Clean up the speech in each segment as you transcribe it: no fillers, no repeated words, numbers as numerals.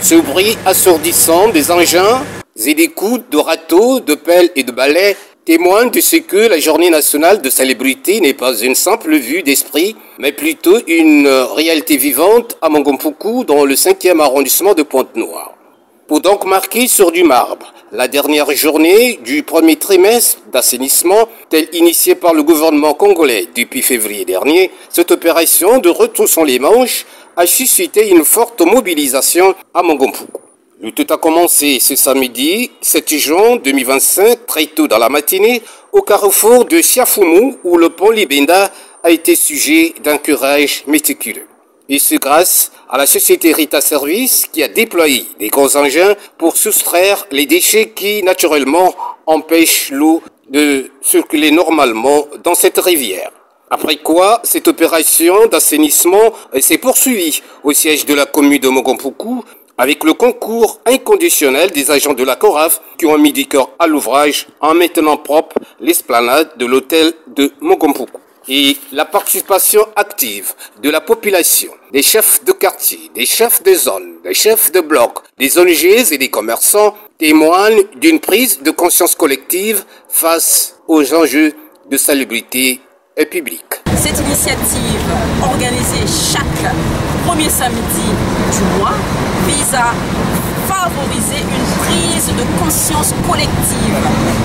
Ce bruit assourdissant des engins et des coups de râteau, de pelle et de balai témoigne de ce que la journée nationale de salubrité n'est pas une simple vue d'esprit, mais plutôt une réalité vivante à Mongompuku dans le 5e arrondissement de Pointe-Noire. Pour donc marquer sur du marbre la dernière journée du premier trimestre d'assainissement, telle initiée par le gouvernement congolais depuis février dernier, cette opération de retroussons les manches a suscité une forte mobilisation à Mongompuku. Le tout a commencé ce samedi 7 juin 2025, très tôt dans la matinée, au carrefour de Siafumu, où le pont Libenda a été sujet d'un curage méticuleux. Et ce grâce à la société Rita Service qui a déployé des gros engins pour soustraire les déchets qui, naturellement, empêchent l'eau de circuler normalement dans cette rivière. Après quoi, cette opération d'assainissement s'est poursuivie au siège de la commune de Mongompuku avec le concours inconditionnel des agents de la CORAF qui ont mis du cœur à l'ouvrage en maintenant propre l'esplanade de l'hôtel de Mongompuku. Et la participation active de la population, des chefs de quartier, des chefs de zone, des chefs de bloc, des ONG et des commerçants témoignent d'une prise de conscience collective face aux enjeux de salubrité publique. Cette initiative organisée chaque premier samedi du mois vise à favoriser une prise de conscience collective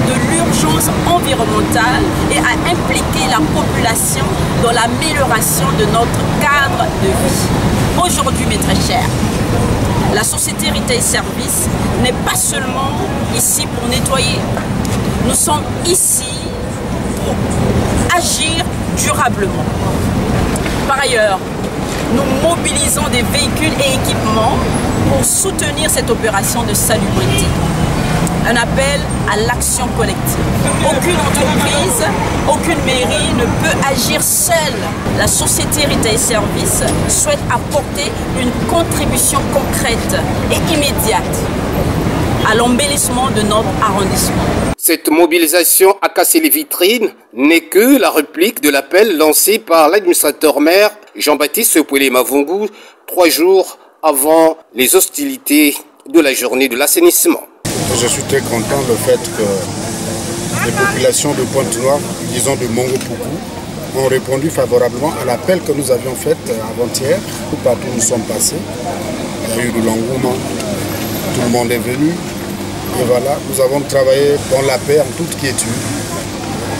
de l'urgence environnementale et à impliquer la population dans l'amélioration de notre cadre de vie. Aujourd'hui, mes très chers, la société Retail Service n'est pas seulement ici pour nettoyer. Nous sommes ici pour agir durablement. Par ailleurs, nous mobilisons des véhicules et équipements pour soutenir cette opération de salubrité. Un appel à l'action collective. Aucune entreprise, aucune mairie ne peut agir seule. La société Retail Service souhaite apporter une contribution concrète et immédiate à l'embellissement de notre arrondissement. Cette mobilisation à casser les vitrines n'est que la réplique de l'appel lancé par l'administrateur maire Jean-Baptiste Pouillet Mavungu 3 jours avant les hostilités de la journée de l'assainissement. Je suis très content du fait que les populations de Pointe-Noire, disons de Mongompuku, ont répondu favorablement à l'appel que nous avions fait avant-hier, où partout nous sommes passés. Il y a eu de l'engouement, tout le monde est venu. Et voilà, nous avons travaillé dans la paix en toute quiétude.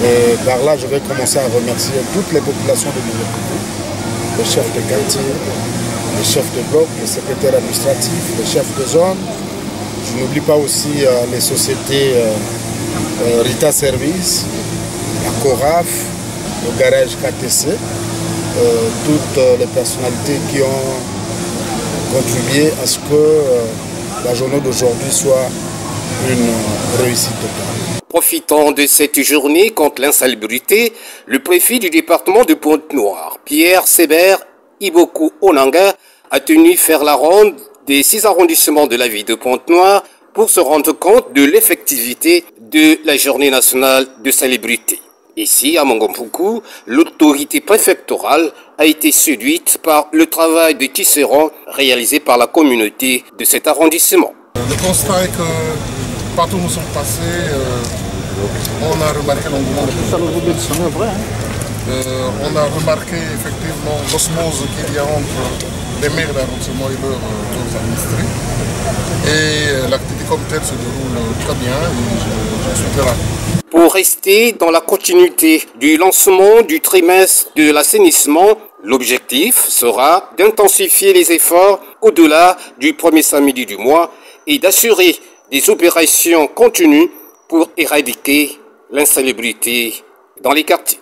Et par là, je vais commencer à remercier toutes les populations de Mongompuku, les chefs de quartier, les chefs de bloc, les secrétaires administratifs, les chefs de zone. Je n'oublie pas aussi les sociétés Rita Service, la CORAF, le garage KTC, toutes les personnalités qui ont contribué à ce que la journée d'aujourd'hui soit une réussite totale. Profitant de cette journée contre l'insalubrité, le préfet du département de Pointe-Noire, Pierre Sébert Iboku Onanga, a tenu faire la ronde des 6 arrondissements de la ville de Pointe-Noire pour se rendre compte de l'effectivité de la journée nationale de salubrité. Ici, à Mongompuku, l'autorité préfectorale a été séduite par le travail de tisserand réalisé par la communauté de cet arrondissement. Le constat est que partout où nous sommes passés, on a remarqué l'engouement de on a remarqué effectivement l'osmose qu'il y a entre les maires d'arrondissement et leurs administrés. Et l'activité comme telle se déroule très bien et je suis très ravi. Pour rester dans la continuité du lancement du trimestre de l'assainissement, l'objectif sera d'intensifier les efforts au-delà du premier samedi du mois et d'assurer des opérations continues pour éradiquer l'insalubrité dans les quartiers.